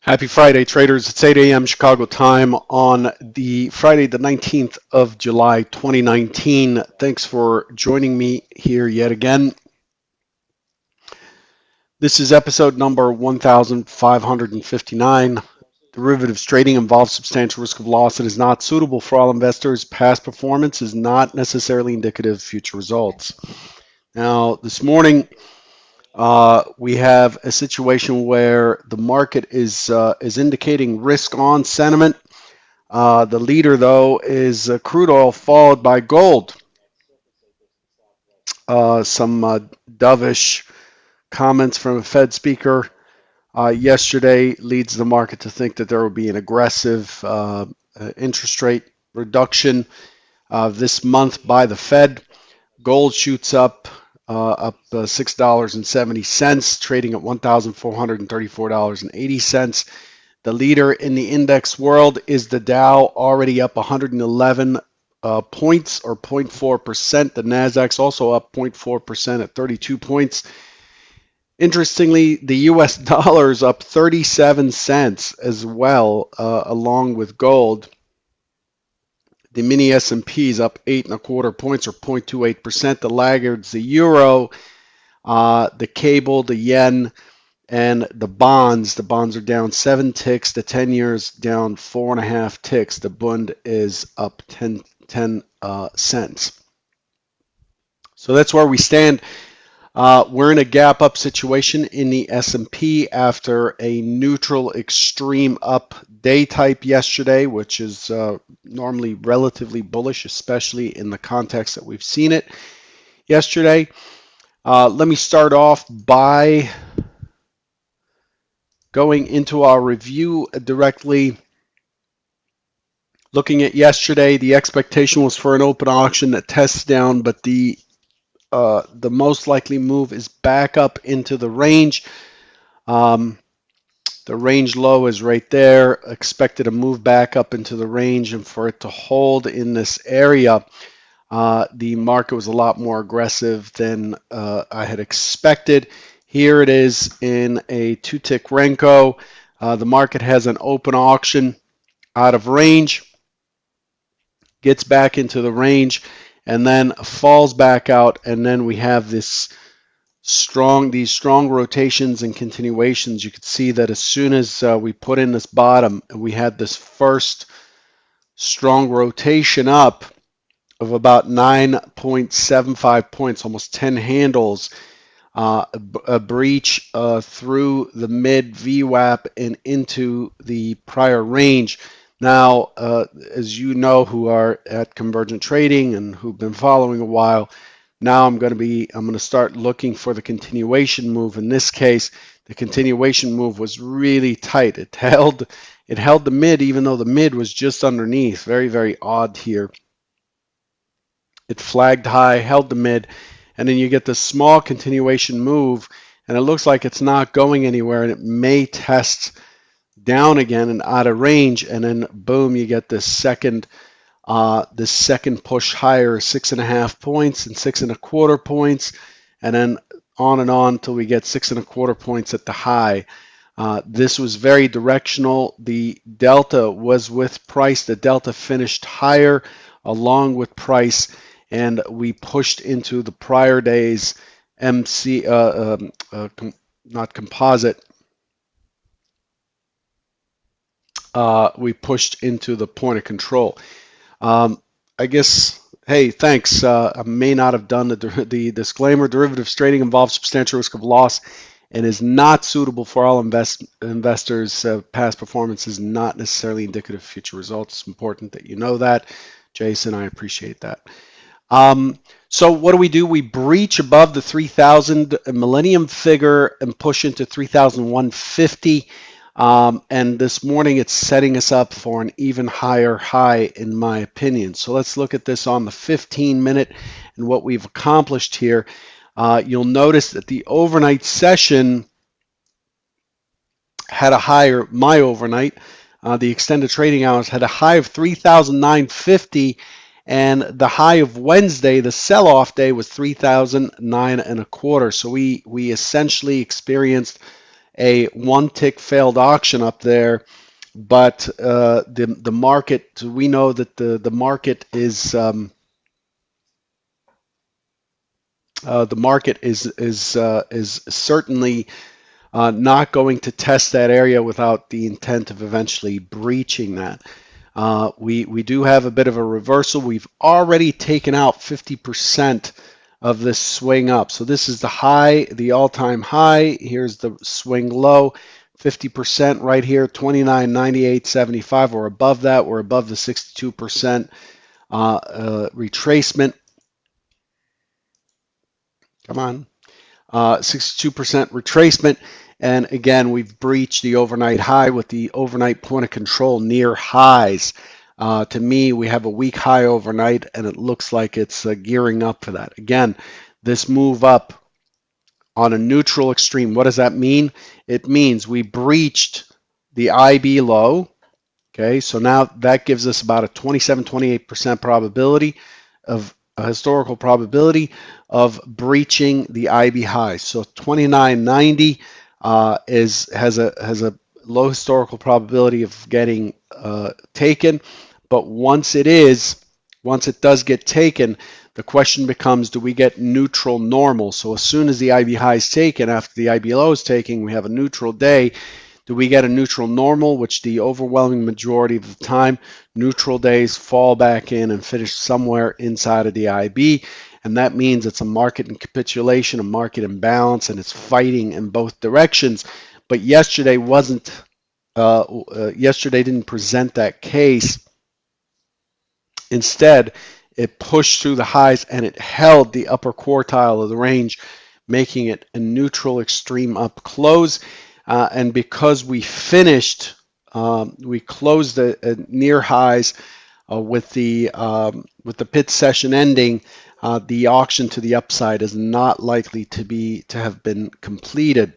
Happy Friday, traders. It's 8 a.m. Chicago time on the Friday, the 19th of July, 2019. Thanks for joining me here yet again. This is episode number 1559. Derivatives trading involves substantial risk of loss and is not suitable for all investors. Past performance is not necessarily indicative of future results. Now, this morning, we have a situation where the market is indicating risk on sentiment. The leader, though, is crude oil, followed by gold. Some dovish comments from a Fed speaker yesterday leads the market to think that there will be an aggressive interest rate reduction this month by the Fed. Gold shoots up $6.70, trading at $1,434.80. The leader in the index world is the Dow, already up 111 points or 0.4%. The Nasdaq's also up 0.4% at 32 points. Interestingly, the U.S. dollar is up 37 cents as well, along with gold. The mini S&P is up 8.25 points or 0.28%. The laggards, the euro, the cable, the yen, and the bonds. The bonds are down 7 ticks. The 10 years down 4.5 ticks. The Bund is up 10 cents. So that's where we stand. We're in a gap up situation in the S&P after a neutral extreme up day type yesterday, which is normally relatively bullish, especially in the context that we've seen it yesterday. Let me start off by going into our review directly. Looking at yesterday, the expectation was for an open auction that tests down, but the most likely move is back up into the range. The range low is right there. Expected to move back up into the range, and for it to hold in this area, the market was a lot more aggressive than I had expected. Here it is in a 2-tick Renko. The market has an open auction out of range, gets back into the range, and then falls back out, and then we have these strong rotations and continuations. You could see that as soon as we put in this bottom, we had this first strong rotation up of about 9.75 points, almost 10 handles, a breach through the mid VWAP and into the prior range. Now, as you know, who are at Convergent Trading and who've been following a while, now I'm going to start looking for the continuation move. In this case, the continuation move was really tight. It held the mid, even though the mid was just underneath. Very, very odd here. It flagged high, held the mid, and then you get this small continuation move, and it looks like it's not going anywhere, and it may test down again and out of range, and then boom, you get this second push higher, 6.5 points and 6.25 points, and then on until we get 6.25 points at the high. This was very directional. The delta was with price. The delta finished higher along with price, and we pushed into the prior day's MC, not composite. We pushed into the point of control. I guess, hey, thanks. I may not have done the disclaimer. Derivatives trading involves substantial risk of loss and is not suitable for all investors. Past performance is not necessarily indicative of future results. It's important that you know that. Jason, I appreciate that. So what do? We breach above the 3,000 millennium figure and push into 3,150. And this morning it's setting us up for an even higher high, in my opinion. So let's look at this on the 15-minute and what we've accomplished here. You'll notice that the overnight session had a higher, my overnight, the extended trading hours had a high of 3,950, and the high of Wednesday, the sell-off day, was 3,009.25. So we essentially experienced a one tick failed auction up there, but the market, we know that the market is is certainly not going to test that area without the intent of eventually breaching that. We do have a bit of a reversal. We've already taken out 50% of this swing up. So this is the high, the all-time high. Here's the swing low, 50% right here, 29.9875. We're above that. We're above the 62% retracement. Come on. 62% retracement. And again, we've breached the overnight high with the overnight point of control near highs. To me, we have a weak high overnight, and it looks like it's gearing up for that. Again, this move up on a neutral extreme, what does that mean? It means we breached the IB low. Okay, so now that gives us about a 27, 28% probability of a historical probability of breaching the IB high. So 2990 has a low historical probability of getting taken, but once it does get taken, the question becomes, do we get neutral normal? So as soon as the IB high is taken, after the IB low is taken, we have a neutral day. Do we get a neutral normal, which the overwhelming majority of the time, neutral days fall back in and finish somewhere inside of the IB? And that means it's a market in capitulation, a market imbalance, and it's fighting in both directions. But yesterday wasn't. Yesterday didn't present that case. Instead, it pushed through the highs and it held the upper quartile of the range, making it a neutral extreme up close. And because we finished, we closed at near highs with the pit session ending. The auction to the upside is not likely to have been completed.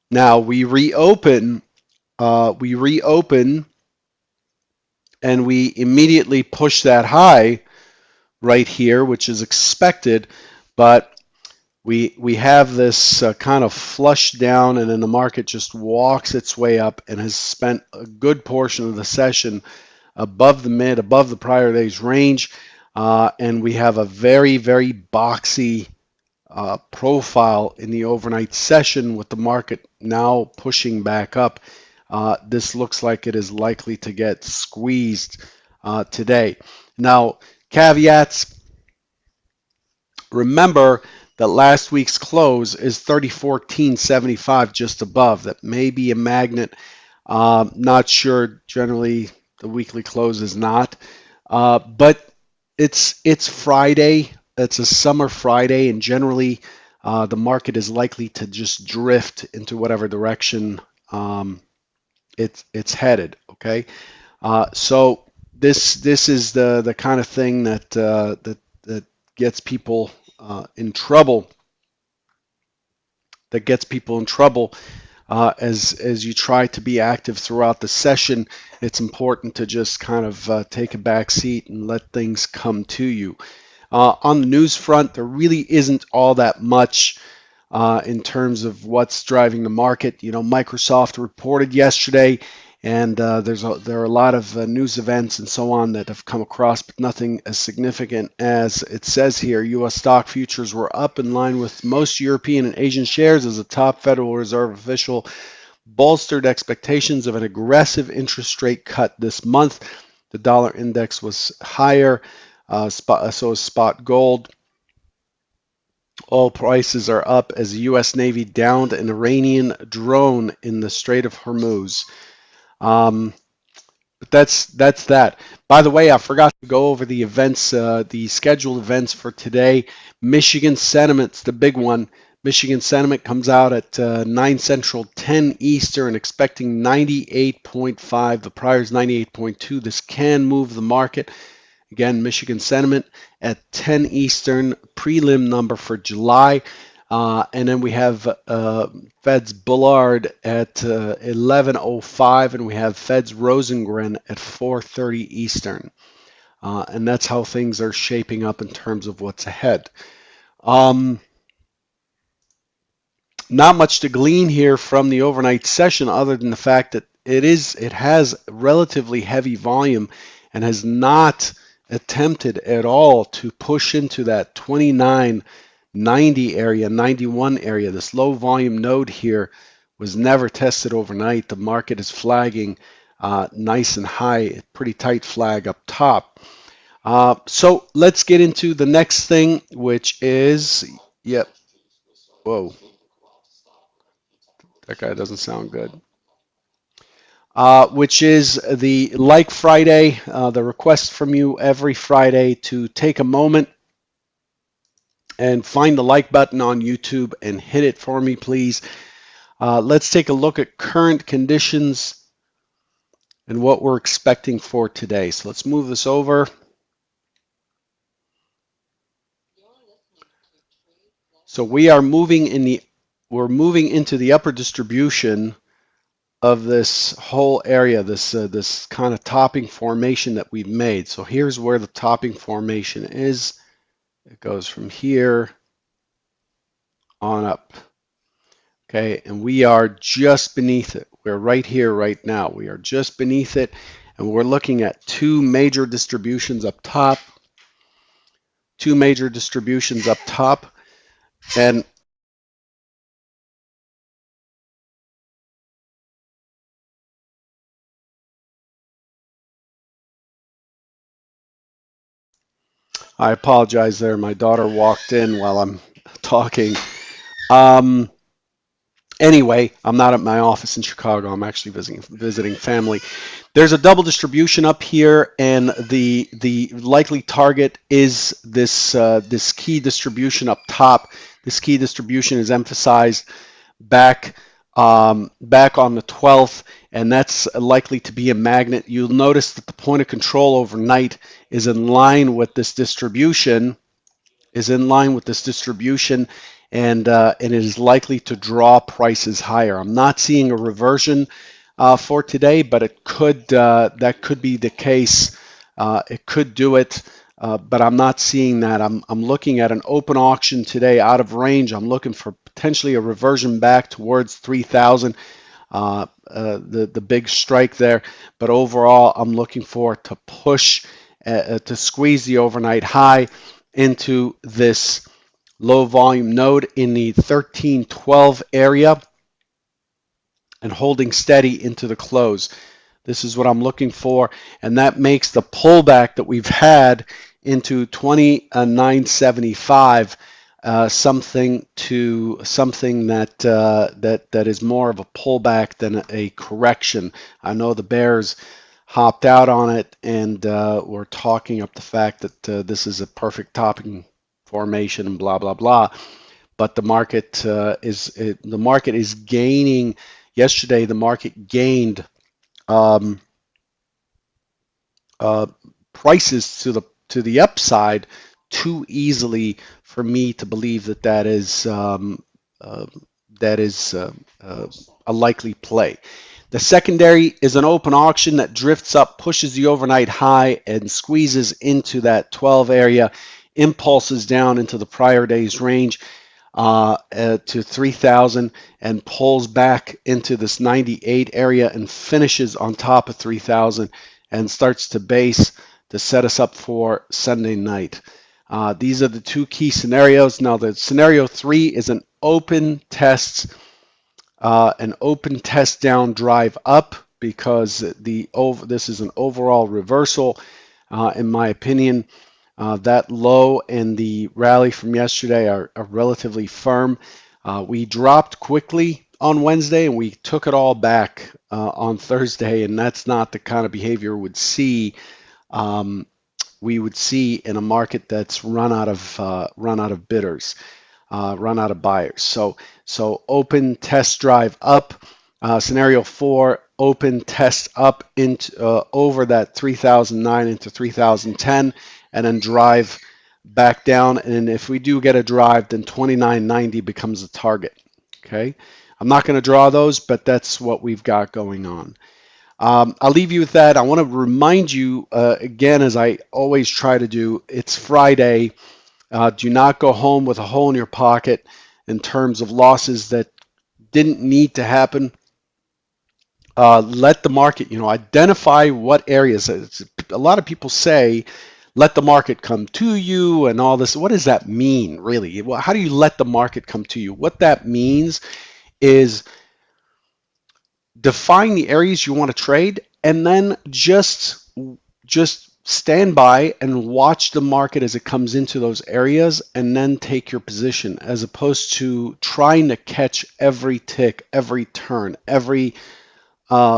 Now we reopen. We reopen, and we immediately push that high right here, which is expected, but we have this kind of flush down, and then the market just walks its way up and has spent a good portion of the session above the prior day's range, and we have a very, very boxy profile in the overnight session with the market now pushing back up. This looks like it is likely to get squeezed today. Now, caveats. Remember that last week's close is 3014.75 just above. That may be a magnet. Not sure. Generally, the weekly close is not. But it's Friday. It's a summer Friday, and generally the market is likely to just drift into whatever direction it's headed. Okay, so this is the kind of thing that gets people in trouble. That gets people in trouble as you try to be active throughout the session. It's important to just kind of take a back seat and let things come to you. On the news front, there really isn't all that much in terms of what's driving the market. You know, Microsoft reported yesterday, and there are a lot of news events and so on that have come across, but nothing as significant as it says here. U.S. stock futures were up in line with most European and Asian shares as a top Federal Reserve official bolstered expectations of an aggressive interest rate cut this month. The dollar index was higher, so is spot gold. Oil prices are up as the U.S. Navy downed an Iranian drone in the Strait of Hormuz. But that's that. By the way, I forgot to go over the events, the scheduled events for today. Michigan Sentiment's the big one. Michigan Sentiment comes out at 9 Central, 10 Eastern, expecting 98.5. The prior's 98.2. This can move the market. Again, Michigan Sentiment at 10 Eastern, prelim number for July. And then we have Fed's Bullard at 11:05, and we have Fed's Rosengren at 4:30 Eastern. and that's how things are shaping up in terms of what's ahead. Um, Not much to glean here from the overnight session other than the fact that it has relatively heavy volume and has not attempted at all to push into that 2990 area, 91 area. This low volume node here was never tested overnight. The market is flagging nice and high, pretty tight flag up top. So let's get into the next thing, which is, yep, whoa, that guy doesn't sound good. Which is the like Friday, the request from you every Friday to take a moment and find the like button on YouTube and hit it for me, please. Let's take a look at current conditions and what we're expecting for today. So let's move this over. So we're moving into the upper distribution of this whole area, this kind of topping formation that we've made. So here's where the topping formation is. It goes from here on up. Okay, and we are just beneath it. We're right here right now. We are just beneath it, and we're looking at two major distributions up top. Two major distributions up top, and I apologize there. My daughter walked in while I'm talking. Um, Anyway, I'm not at my office in Chicago. I'm actually visiting family. There's a double distribution up here, and the likely target is this key distribution up top. This key distribution is emphasized back back on the 12th, and that's likely to be a magnet. You'll notice that the point of control overnight is in line with this distribution is in line with this distribution, and it is likely to draw prices higher. I'm not seeing a reversion for today, but it could that could be the case. It could do it, but I'm not seeing that. I'm looking at an open auction today out of range. I'm looking for potentially a reversion back towards 3,000. The big strike there, but overall, I'm looking for to push to squeeze the overnight high into this low volume node in the 1312 area and holding steady into the close. This is what I'm looking for, and that makes the pullback that we've had into 2975 something that is more of a pullback than a correction. I know the bears hopped out on it, and we're talking up the fact that this is a perfect topping formation and blah blah blah. But the market is gaining. Yesterday, the market gained um, uh, prices to the upside too easily for me to believe that uh, that is a likely play. The secondary is an open auction that drifts up, pushes the overnight high, and squeezes into that 12 area, impulses down into the prior day's range to 3,000 and pulls back into this 98 area and finishes on top of 3,000 and starts to base to set us up for Sunday night. These are the two key scenarios. Now, the scenario 3 is an open test down drive up because this is an overall reversal, in my opinion. That low and the rally from yesterday are relatively firm. We dropped quickly on Wednesday and we took it all back on Thursday, and that's not the kind of behavior um, we would see in a market that's run out of bidders, run out of buyers. So open test drive up. Scenario 4, open test up into over that 3009 into 3010, and then drive back down. And if we do get a drive, then 2990 becomes a target. Okay, I'm not going to draw those, but that's what we've got going on. I'll leave you with that. I want to remind you again, as I always try to do, it's Friday. Do not go home with a hole in your pocket in terms of losses that didn't need to happen. Let the market, identify what areas. A lot of people say, let the market come to you and all this. What does that mean, really? Well, how do you let the market come to you? What that means is define the areas you want to trade and then just stand by and watch the market as it comes into those areas and then take your position as opposed to trying to catch every tick, every turn, every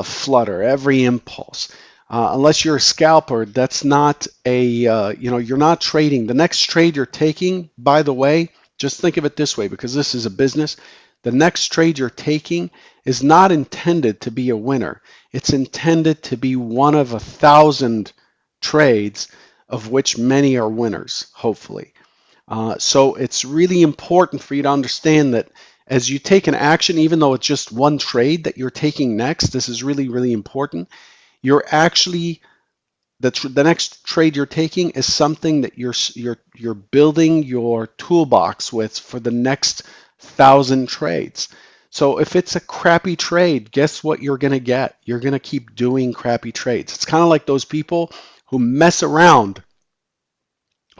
flutter, every impulse. Unless you're a scalper, that's not you're not trading. The next trade you're taking, by the way, just think of it this way because this is a business. The next trade you're taking is not intended to be a winner. It's intended to be one of 1,000 trades, of which many are winners, hopefully. So it's really important for you to understand that as you take an action, even though it's just one trade that you're taking next, this is really, really important. You're actually the next trade you're taking is something that you're building your toolbox with for the next 1,000 trades. So if it's a crappy trade, guess what you're going to get? You're going to keep doing crappy trades. It's kind of like those people who mess around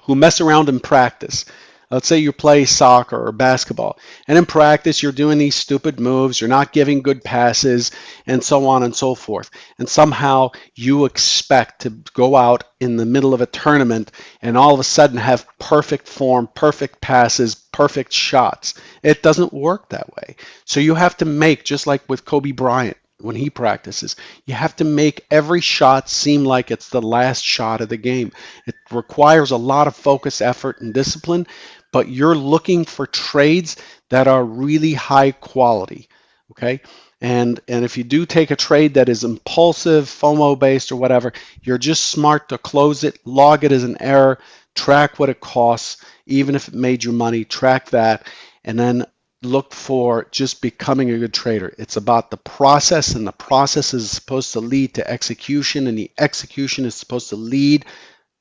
in practice. Let's say you play soccer or basketball, and in practice you're doing these stupid moves, you're not giving good passes, and so on and so forth. And somehow you expect to go out in the middle of a tournament and all of a sudden have perfect form, perfect passes, perfect shots. It doesn't work that way. So you have to make, just like with Kobe Bryant, when he practices. You have to make every shot seem like it's the last shot of the game. It requires a lot of focus, effort, and discipline, but you're looking for trades that are really high quality. Okay. And if you do take a trade that is impulsive, FOMO based, or whatever, you're just smart to close it, log it as an error, track what it costs, even if it made you money, track that, and then look for just becoming a good trader. It's about the process, and the process is supposed to lead to execution, and the execution is supposed to lead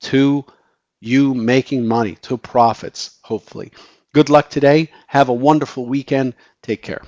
to you making money, to profits, hopefully. Good luck today. Have a wonderful weekend. Take care.